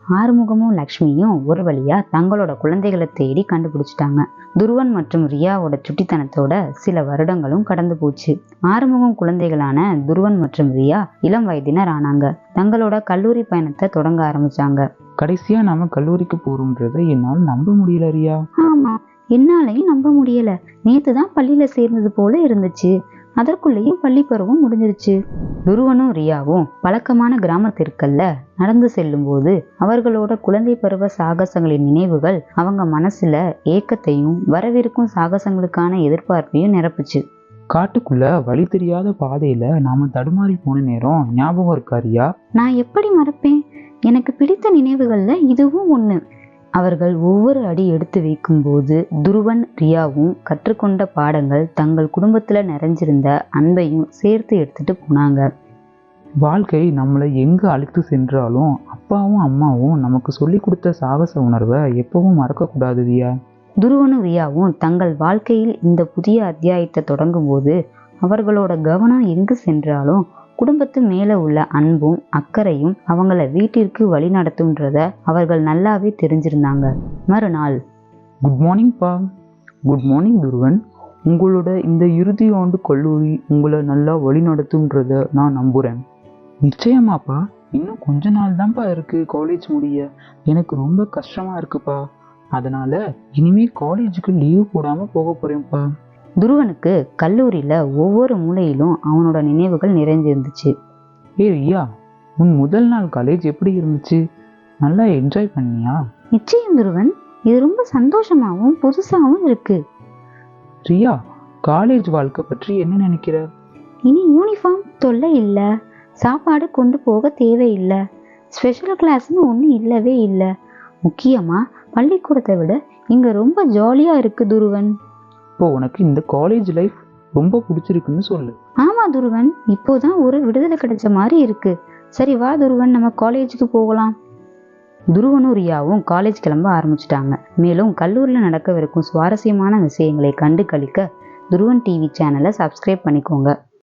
ஆறுமுகமும் லக்ஷ்மியும் ஒரு வழியா தங்களோட குழந்தைகளை தேடி கண்டுபிடிச்சிட்டாங்க. துருவன் மற்றும் ரியாவோட சுட்டித்தனத்தோட சில வருடங்களும் கடந்து போச்சு. ஆறுமுகம் குழந்தைகளான துருவன் மற்றும் ரியா இளம் வயதினர் ஆனாங்க. தங்களோட கல்லூரி பயணத்தை தொடங்க ஆரம்பிச்சாங்க. கடைசியா நாம கல்லூரிக்கு போறோம்ன்றத என்னால் நம்ப முடியல ரியா. ஆமா, என்னாலையும் நம்ப முடியல. நேத்துதான் பள்ளியில சேர்ந்தது போல இருந்துச்சு. அதற்குள்ளேயும் பள்ளி பருவம் முடிஞ்சிருச்சு. துருவனும் ரியாவும் பழக்கமான கிராம தெருக்கள்ல நடந்து செல்லும் போது அவர்களோட குழந்தை பருவ சாகசங்களின் நினைவுகள் அவங்க மனசுல ஏக்கத்தையும் வரவிருக்கும் சாகசங்களுக்கான எதிர்பார்ப்பையும் நிரப்புச்சு. காட்டுக்குள்ள வழி தெரியாத பாதையில நாம தடுமாறி போன நேரம் ஞாபகம் இருக்கா ரியா? நான் எப்படி மறப்பேன்? எனக்கு பிடித்த நினைவுகள்ல இதுவும் ஒண்ணு. அவர்கள் ஒவ்வொரு அடி எடுத்து வைக்கும் போது துருவன் ரியாவும் கற்றுக்கொண்ட பாடங்கள் தங்கள் குடும்பத்துல நிறைஞ்சிருந்த அன்பையும் சேர்த்து எடுத்துட்டு போனாங்க. வாழ்க்கை நம்மளை எங்க அழைத்து சென்றாலும் அப்பாவும் அம்மாவும் நமக்கு சொல்லி கொடுத்த சாகச உணர்வை எப்பவும் மறக்க கூடாது ரியா. துருவனும் ரியாவும் தங்கள் வாழ்க்கையில் இந்த புதிய அத்தியாயத்தை தொடங்கும் போது அவர்களோட கவனம் எங்கு சென்றாலும் குடும்பத்து மேல உள்ள அன்பும் அக்கறையும் அவங்கள வீட்டிற்கு வழி நடத்தும்ன்றத அவர்கள் நல்லாவே தெரிஞ்சிருந்தாங்க. மறுநாள், குட் மார்னிங் பா. Good morning Dhruvan. உங்களோட இந்த இறுதி ஆண்டு கல்லூரி உங்களை நல்லா வழி நடத்தும்ன்றத நான் நம்புறேன். நிச்சயமாப்பா. இன்னும் கொஞ்ச நாள் தான்ப்பா இருக்கு காலேஜ் முடிய. எனக்கு ரொம்ப கஷ்டமா இருக்குப்பா. அதனால இனிமே காலேஜுக்கு லீவ் போடாம போக போறேன்ப்பா. துருவனுக்கு கல்லூரியில ஒவ்வொரு மூலையிலும் அவனோட நினைவுகள் நிறைஞ்சிருந்துச்சு. ஏ ரியா, உன் முதல் நாள் காலேஜ் எப்படி இருந்துச்சு? நல்லா என்ஜாய் பண்ணியா? நிச்சயம் துருவன், இது ரொம்ப சந்தோஷமாவும் புதுசாகவும் இருக்கு. ரியா, காலேஜ் வாழ்க்கை பற்றி என்ன நினைக்கிற? இனி யூனிஃபார்ம் தொல்லை இல்ல, சாப்பாடு கொண்டு போக தேவையில்லை, ஸ்பெஷல் கிளாஸ்னு ஒண்ணு இல்லவே இல்லை. முக்கியமா பள்ளிக்கூடத்தை விட இங்க ரொம்ப ஜாலியா இருக்கு துருவன். இப்போ உனக்கு இந்த காலேஜ் லைஃப் ரொம்ப பிடிச்சிருக்குன்னு சொல்லு. ஆமா துருவன், இப்போதான் ஒரு விடுதலை கிடைச்ச மாதிரி இருக்கு. சரி வா துருவன், நம்ம காலேஜுக்கு போகலாம். துருவனும் ரியாவும் காலேஜ் கிளம்ப ஆரம்பிச்சிட்டாங்க. மேலும் கல்லூரியில் நடக்கவிருக்கும் சுவாரஸ்யமான விஷயங்களை கண்டு களிக்க துருவன் டிவி சேனலை சப்ஸ்கிரைப் பண்ணிக்கோங்க.